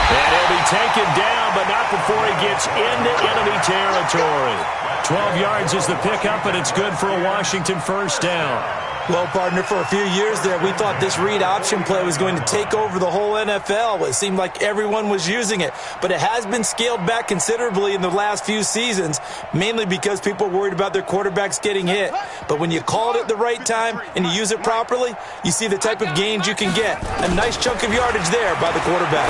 And he'll be taken down, but not before he gets into enemy territory. 12 yards is the pickup, and it's good for a Washington first down. Well, partner, for a few years there, we thought this read option play was going to take over the whole NFL. It seemed like everyone was using it, but it has been scaled back considerably in the last few seasons, mainly because people are worried about their quarterbacks getting hit. But when you call it at the right time and you use it properly, you see the type of gains you can get. A nice chunk of yardage there by the quarterback.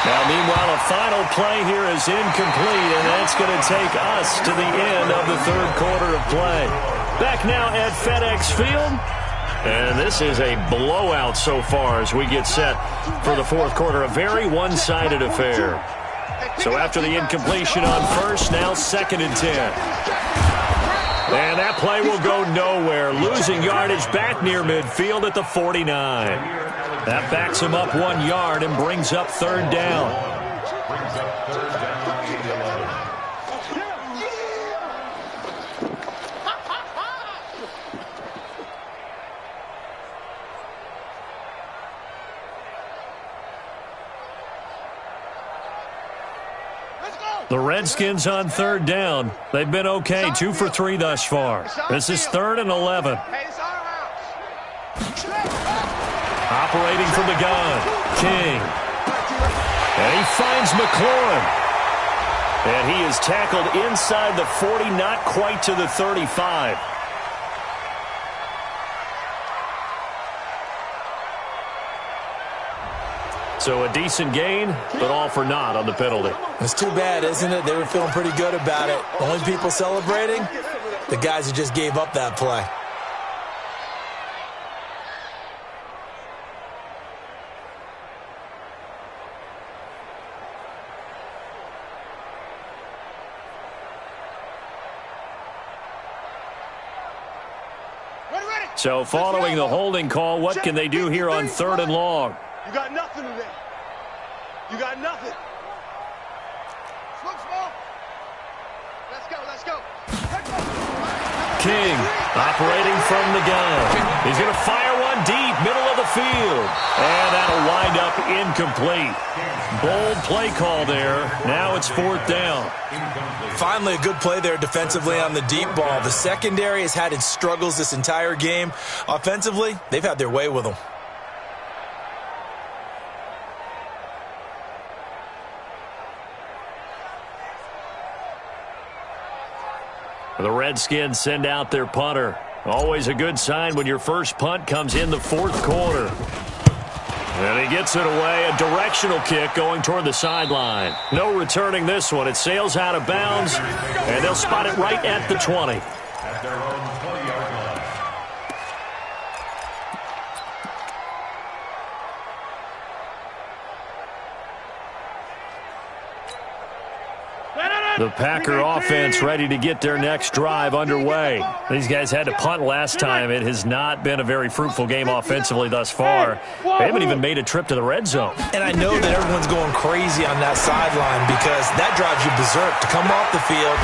Now, meanwhile, a final play here is incomplete, and that's going to take us to the end of the 3rd quarter of play. Back now at FedEx Field, and this is a blowout so far as we get set for the 4th quarter. A very one-sided affair. So after the incompletion on first, now 2nd and 10. And that play will go nowhere, losing yardage back near midfield at the 49. That backs him up 1 yard and brings up 3rd down. The Redskins on 3rd down. They've been okay, 2 for 3 thus far. This is 3rd and 11. Operating from the gun, King. And he finds McLaurin. And he is tackled inside the 40, not quite to the 35. So a decent gain, but all for naught on the penalty. It's too bad, isn't it? They were feeling pretty good about it. Only people celebrating, the guys who just gave up that play. So following the holding call, what can they do here on 3rd and long? You got nothing today. You got nothing. Smoke, smoke. Let's go, let's go. King operating from the gun. He's going to fire one deep, middle of the field. And that'll wind up incomplete. Bold play call there. Now it's 4th down. Finally, a good play there defensively on the deep ball. The secondary has had its struggles this entire game. Offensively, they've had their way with them. The Redskins send out their punter. Always a good sign when your first punt comes in the 4th quarter. And he gets it away. A directional kick going toward the sideline. No returning this one. It sails out of bounds, and they'll spot it right at the 20. At their own 20-yard line. The Packer offense ready to get their next drive underway. These guys had to punt last time. It has not been a very fruitful game offensively thus far. They haven't even made a trip to the red zone. And I know that everyone's going crazy on that sideline because that drives you berserk to come off the field,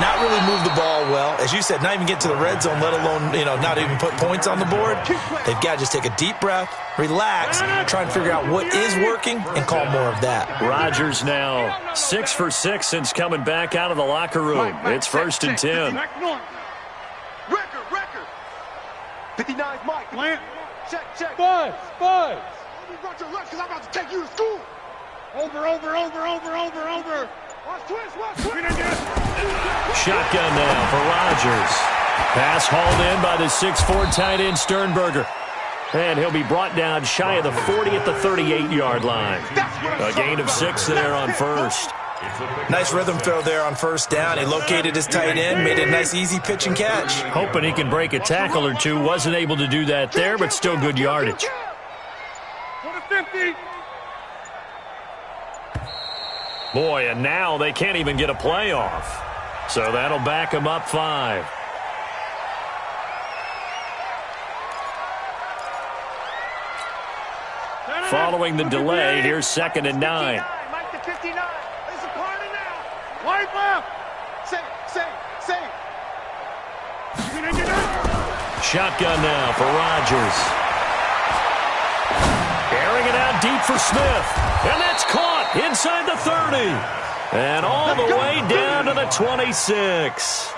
not really move the ball well. As you said, not even get to the red zone, let alone, not even put points on the board. They've got to just take a deep breath, relax, try and figure out what is working, and call more of that. Rodgers now 6 for 6 since coming back out of the locker room. It's 1st and 10. Record. 59's Mike. Plant. Check. Buzz. Only run your rush because I'm about to take you to school. Over. Watch twist. Shotgun now for Rodgers. Pass hauled in by the 6'4" tight end Sternberger. And he'll be brought down shy of the 40 at the 38-yard line. A gain of 6 there on first. Nice rhythm throw there on first down. He located his tight end, made a nice easy pitch and catch. Hoping he can break a tackle or two. Wasn't able to do that there, but still good yardage. 50. Boy, and now they can't even get a play off. So that'll back him up 5. Following the delay, here's 2nd and 9. Mike the 59. There's a corner now. Wide left. Say. Shotgun now for Rodgers. Airing it out deep for Smith. And that's caught inside the 30. And all the way down to the 26.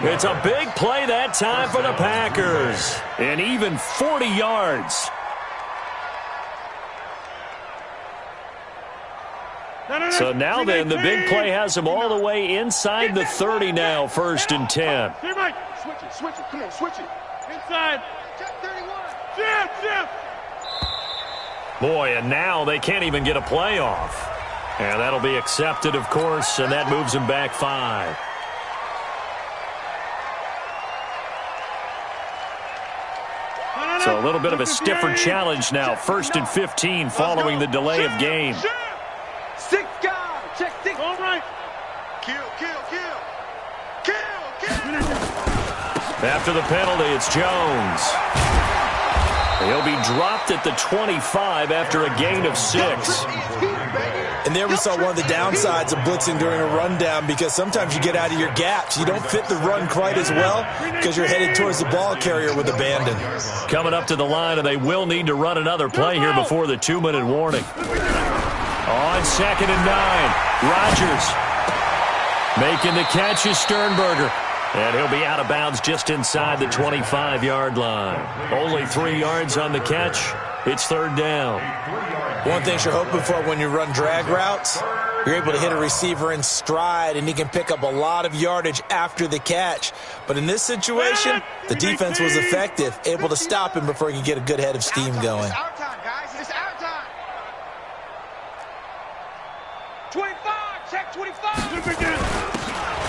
It's a big play that time for the Packers. And even 40 yards. So now then, the big play has them all the way inside the 30 now, 1st and 10. Switch it. Come on, switch it. Inside. Check 31. Shift. Boy, and now they can't even get a play off. And that'll be accepted, of course, and that moves them back 5. So a little bit of a stiffer challenge now, 1st and 15 following the delay of game. 6 guys. Check 6. All right. Kill. After the penalty, it's Jones. He'll be dropped at the 25 after a gain of 6. And there we saw one of the downsides of blitzing during a rundown, because sometimes you get out of your gaps. You don't fit the run quite as well because you're headed towards the ball carrier with abandon. Coming up to the line, and they will need to run another play here before the 2-minute warning. On 2nd and 9, Rodgers making the catch is Sternberger. And he'll be out of bounds just inside the 25-yard line. Only 3 yards on the catch. It's 3rd down. One thing you're hoping for when you run drag routes, you're able to hit a receiver in stride, and he can pick up a lot of yardage after the catch. But in this situation, the defense was effective, able to stop him before he could get a good head of steam going. It's our time, guys. It's our time. 25. Check 25.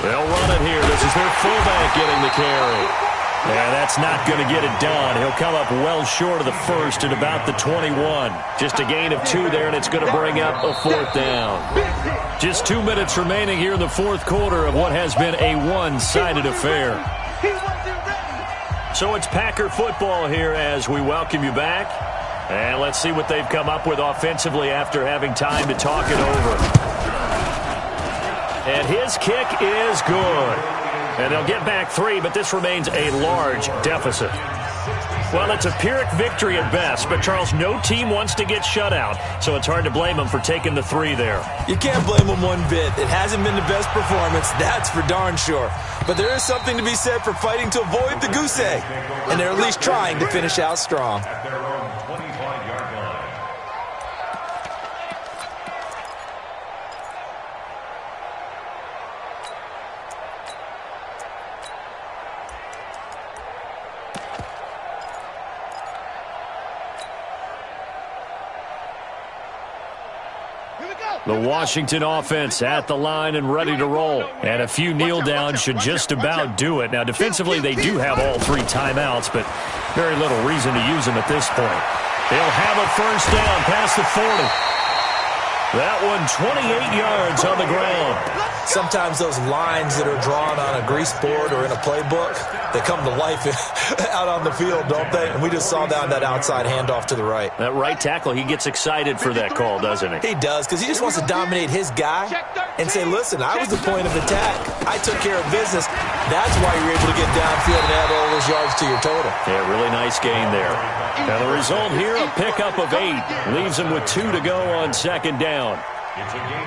They'll run it here. This is their fullback getting the carry. And that's not going to get it done. He'll come up well short of the 1st at about the 21. Just a gain of 2 there, and it's going to bring up a 4th down. Just 2 minutes remaining here in the 4th quarter of what has been a one-sided affair. So it's Packer football here as we welcome you back. And let's see what they've come up with offensively after having time to talk it over. And his kick is good. And they'll get back 3, but this remains a large deficit. Well, it's a Pyrrhic victory at best, but, Charles, no team wants to get shut out, so it's hard to blame them for taking the 3 there. You can't blame them one bit. It hasn't been the best performance, that's for darn sure. But there is something to be said for fighting to avoid the goose egg, and they're at least trying to finish out strong. The Washington offense at the line and ready to roll. And a few kneel downs should just about do it. Now, defensively, they do have all 3 timeouts, but very little reason to use them at this point. They'll have a 1st down past the 40. That one 28 yards on the ground. Sometimes those lines that are drawn on a grease board or in a playbook, they come to life out on the field, don't they? And we just saw down that outside handoff to the right. That right tackle, he gets excited for that call, doesn't he? He does, because he just wants to dominate his guy and say, listen, I was the point of attack. I took care of business. That's why you're able to get downfield and add all those yards to your total. Yeah, really nice gain there. Now the result here, a pickup of 8. Leaves them with 2 to go on 2nd down.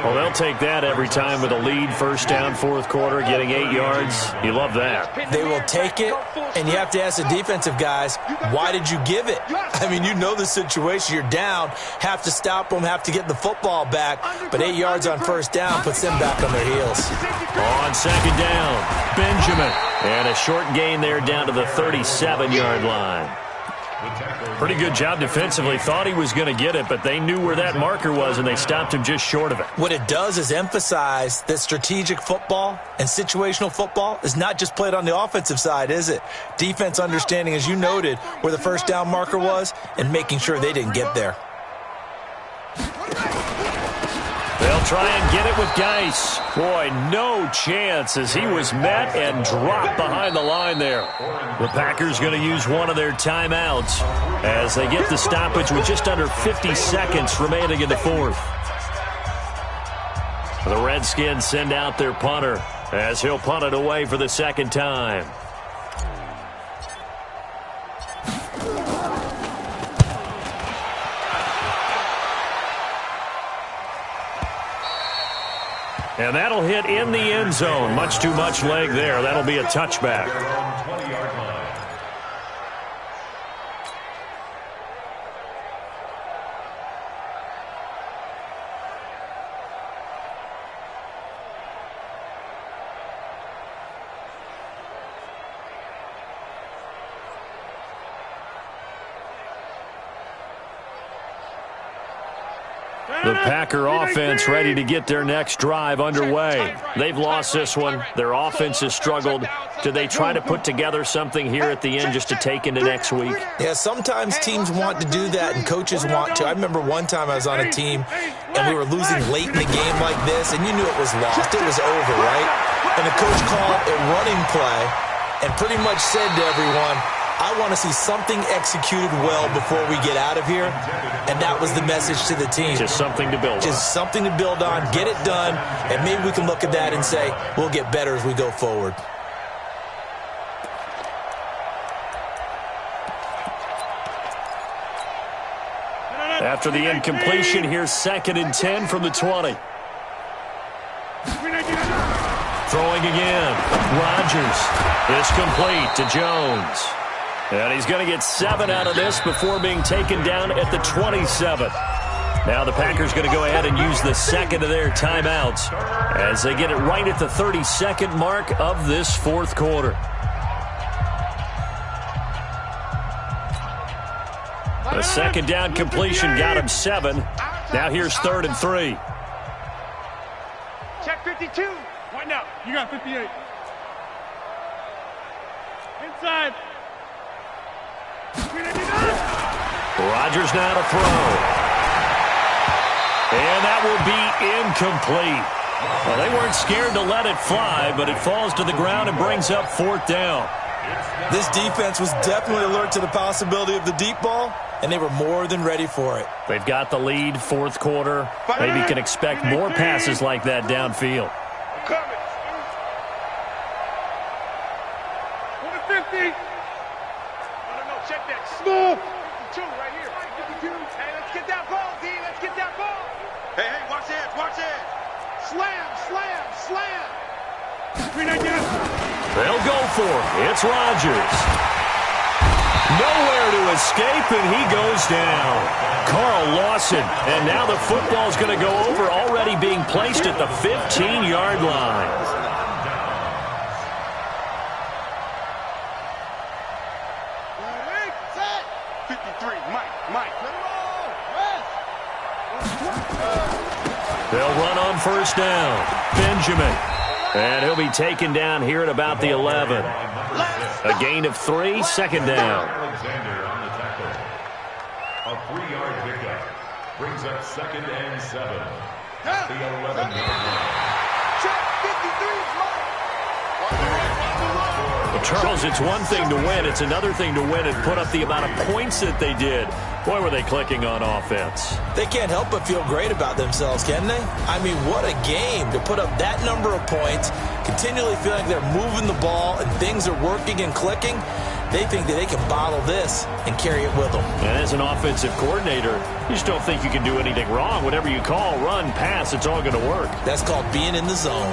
Well, they'll take that every time with a lead, 1st down, 4th quarter, getting 8 yards. You love that. They will take it, and you have to ask the defensive guys, why did you give it? I mean, you know the situation. You're down, have to stop them, have to get the football back, but 8 yards on 1st down puts them back on their heels. On 2nd down, Benjamin. And a short gain there down to the 37-yard line. Pretty good job defensively. Thought he was going to get it, but they knew where that marker was, and they stopped him just short of it. What it does is emphasize that strategic football and situational football is not just played on the offensive side, is it? Defense understanding, as you noted, where the first down marker was and making sure they didn't get there. They'll try and get it with Geis. Boy, no chance as he was met and dropped behind the line there. The Packers going to use one of their timeouts as they get the stoppage with just under 50 seconds remaining in the fourth. The Redskins send out their punter as he'll punt it away for the second time. And that'll hit in the end zone. Much too much leg there. That'll be a touchback. The Packer offense ready to get their next drive underway. They've lost this one. Their offense has struggled. Do they try to put together something here at the end just to take into next week? Yeah, sometimes teams want to do that and coaches want to. I remember one time I was on a team and we were losing late in the game like this, and you knew it was lost. It was over, right? And the coach called a running play and pretty much said to everyone, I want to see something executed well before we get out of here. And that was the message to the team. Just something to build on. Just something to build on, get it done, and maybe we can look at that and say, we'll get better as we go forward. After the incompletion, here's 2nd and 10 from the 20. Throwing again. Rodgers is complete to Jones. And he's going to get 7 out of this before being taken down at the 27. Now the Packers going to go ahead and use the second of their timeouts as they get it right at the 32nd mark of this fourth quarter. The second down completion got him 7. Now here's 3rd and 3. Check 52. Wind up. You got 58. Inside. Rodgers now to throw. And that will be incomplete. Well, they weren't scared to let it fly, but it falls to the ground and brings up 4th down. This defense was definitely alert to the possibility of the deep ball, and they were more than ready for it. They've got the lead, 4th quarter. Maybe can expect more passes like that downfield. Coming. 50. No, check that. Smooth. 52 right here. 52. Hey, let's get that ball, D. Let's get that ball. Hey, watch it, watch it. Slam, slam, slam. They'll go for it. It's Rodgers. Nowhere to escape, and he goes down. Carl Lawson, and now the football's going to go over, already being placed at the 15-yard line. They'll run on 1st down. Benjamin. And he'll be taken down here at about the 11. A gain of 3, 2nd down. Alexander on the tackle. A 3-yard pickup brings up 2nd and 7. At the 11-yard line. Check 53. Well, Charles, it's one thing to win. It's another thing to win and put up the amount of points that they did. Boy, were they clicking on offense. They can't help but feel great about themselves, can they? I mean, what a game to put up that number of points, continually feeling they're moving the ball and things are working and clicking. They think that they can bottle this and carry it with them. And as an offensive coordinator, you just don't think you can do anything wrong. Whatever you call, run, pass, it's all going to work. That's called being in the zone.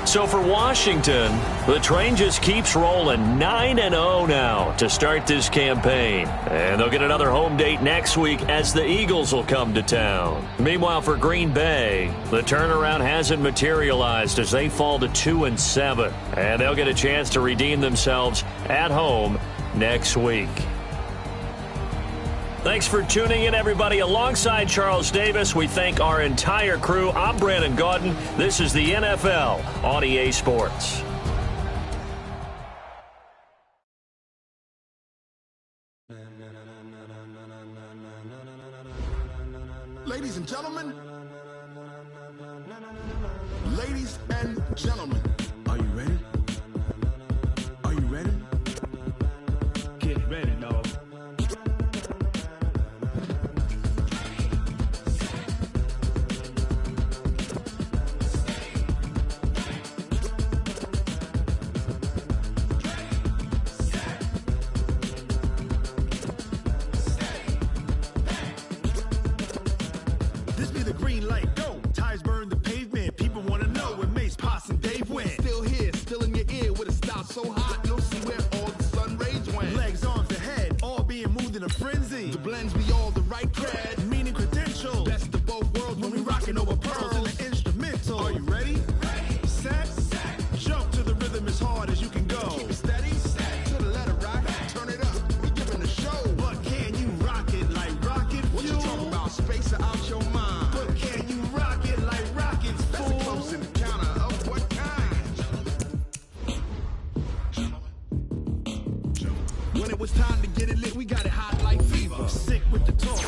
So for Washington, the train just keeps rolling 9-0 now to start this campaign. And they'll get another home date next week as the Eagles will come to town. Meanwhile, for Green Bay, the turnaround hasn't materialized as they fall to 2-7. And they'll get a chance to redeem themselves at home next week. Thanks for tuning in, everybody. Alongside Charles Davis, we thank our entire crew. I'm Brandon Gaudin. This is the NFL on EA Sports. Ladies and gentlemen, are you ready? Are you ready? Get ready, dog. This be the green light, go. Tires burn the pavement. People want to know when Mace, Potts, and Dave went. Still here, still in your ear with a style so hot, you'll see where all the sun rays went. Legs, arms, the head, all being moved in a frenzy. The blends be all the right cred, meaning credentials. Best of both worlds when we rocking over pearls in the instrumental. Are you ready? Set, jump to the rhythm as hard as you can go. Keep it steady, to the letter right, turn it up, we giving the show. But can you rock it like rocket fuel? What you talking about, space out your mind? But can you rock it like rockets, fool? That's a close encounter of what kind? When it was time to get it lit, we got it hot like fever. Sick with the talk,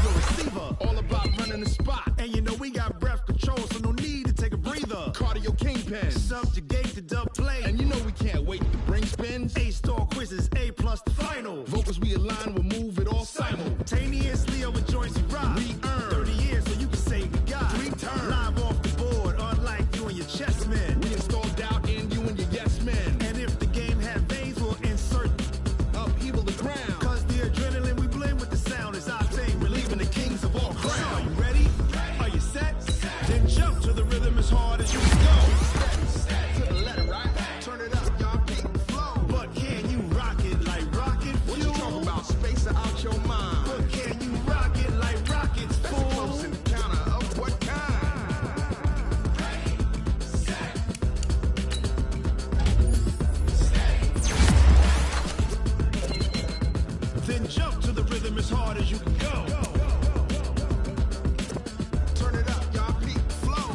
your receiver. All about running the spot. And you know we got breath control, so no need to take a breather. Cardio kingpin, subjugate the dub play. And you know we can't wait to bring spins. A-star quizzes, A+ the final. Vocals we align, we'll move it all simultaneously over joints we rock. We earn 30 years so you can say we got 3 turns. Live off the board, unlike you and your chess men. We install doubt in you and your yes men. And if the game had veins, we'll insert upheaval the ground. Cause the adrenaline we blend with the sound is our thing, relieving the kings of all crowns. Are you ready? Are you set? Then jump to the rhythm as hard as you can go. To the letter right, turn it up, y'all beat the flow. But can you rock it like rocket fuel? What you talking about, space out your mind? But can you rock it like rockets, fool? That's a close encounter of what kind? Then jump to the rhythm as hard as you can go. Turn it up, y'all beat the flow.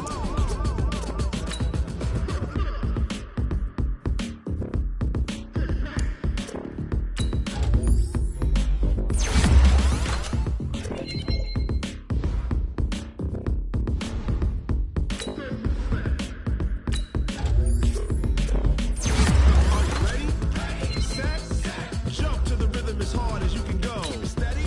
Are you ready? Set, jump to the rhythm as hard as you can go. Keep it steady,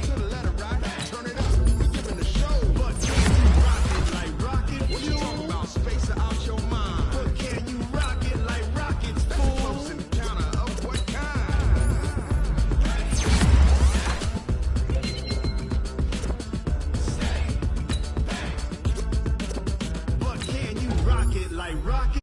to the letter right, turn it up, we giving the show. But can you rock it like rocket fuel? What you talking about, space out your mind? But can you rock it like rockets, fool? That's a close encounter of what kind? But can you rock it like rocket